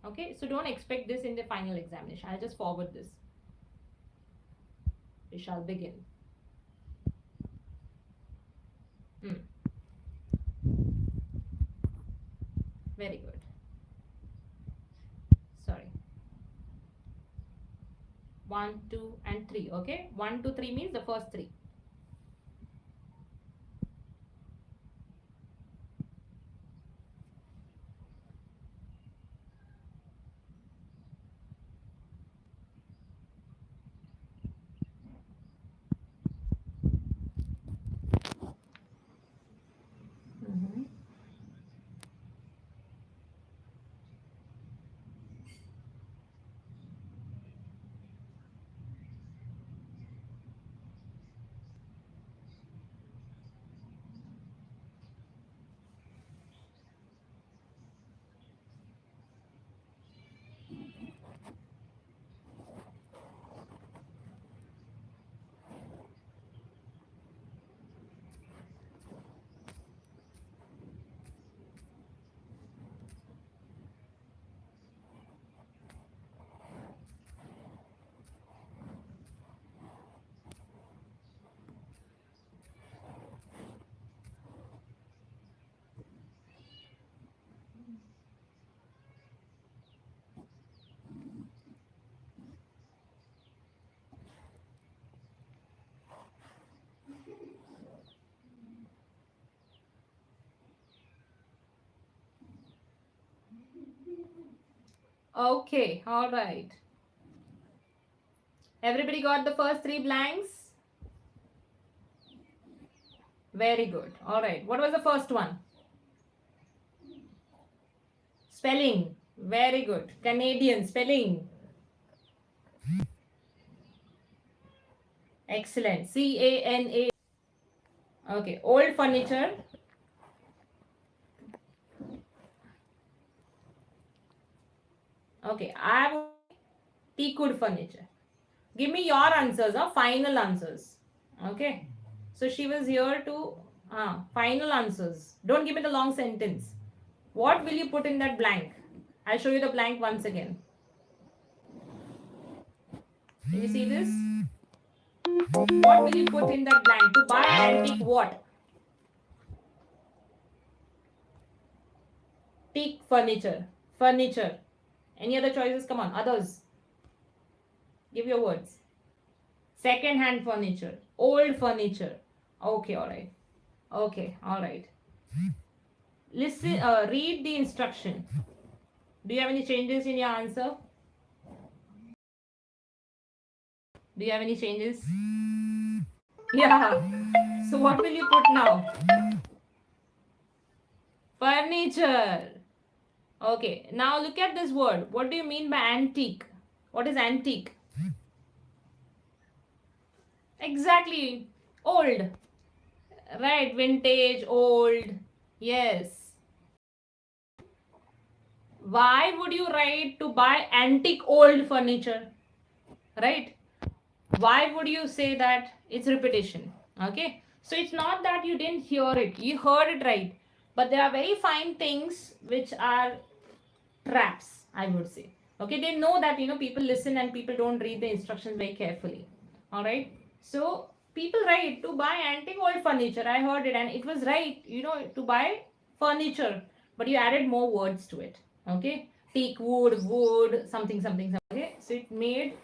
Okay, so don't expect this in the final examination. I'll just forward this. We shall begin. Very good. Sorry. 1, 2, and 3. Okay, 1, 2, 3 means the first three. Okay, all right. Everybody got the first three blanks? Very good. All right. What was the first one? Spelling. Very good. Canadian spelling. Excellent. C-A-N-A. Okay. Old furniture. Okay. I have teakwood furniture. Give me your answers, final answers. Okay. So she was here to final answers. Don't give me the long sentence. What will you put in that blank? I'll show you the blank once again. Can you see this? What will you put in that blank? To buy antique what? Teak furniture. Furniture. Any other choices? Come on, others. Give your words. Second hand furniture. Old furniture. Okay, alright. Okay, alright. Listen, read the instruction. Do you have any changes in your answer? Do you have any changes? Yeah. So what will you put now? Furniture. Okay. Now look at this word. What do you mean by antique? What is antique? Exactly. Old. Right. Vintage, old. Yes. Why would you write to buy antique old furniture? Right? Why would you say that? It's repetition. Okay. So it's not that you didn't hear it. You heard it right. But there are very fine things which are traps, I would say. Okay. They know that, people listen and people don't read the instructions very carefully. All right. So people write to buy antique old furniture. I heard it and it was right, to buy furniture. But you added more words to it. Okay. Teak wood, something, something, something. Okay. So it made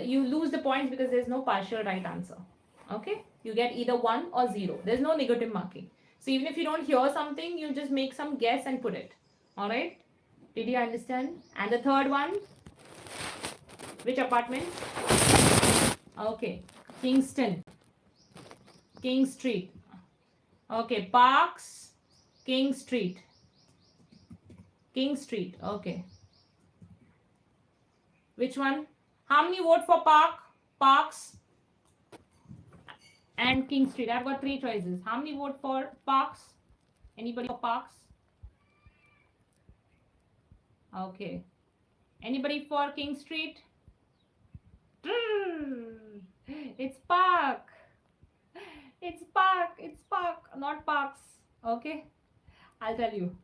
you lose the points because there's no partial right answer. Okay, you get either 1 or 0. There's no negative marking. So even if you don't hear something, you just make some guess and put it. All right, did you understand? And the third one, which apartment? Okay, Kingston, King Street. Okay, Parks, King Street. King Street. Okay, which one? How many vote for Parks and King Street? I've got 3 choices. How many vote for Parks? Anybody for Parks? Okay. Anybody for King Street? It's Park. It's Park. It's Park, not Parks. Okay. I'll tell you.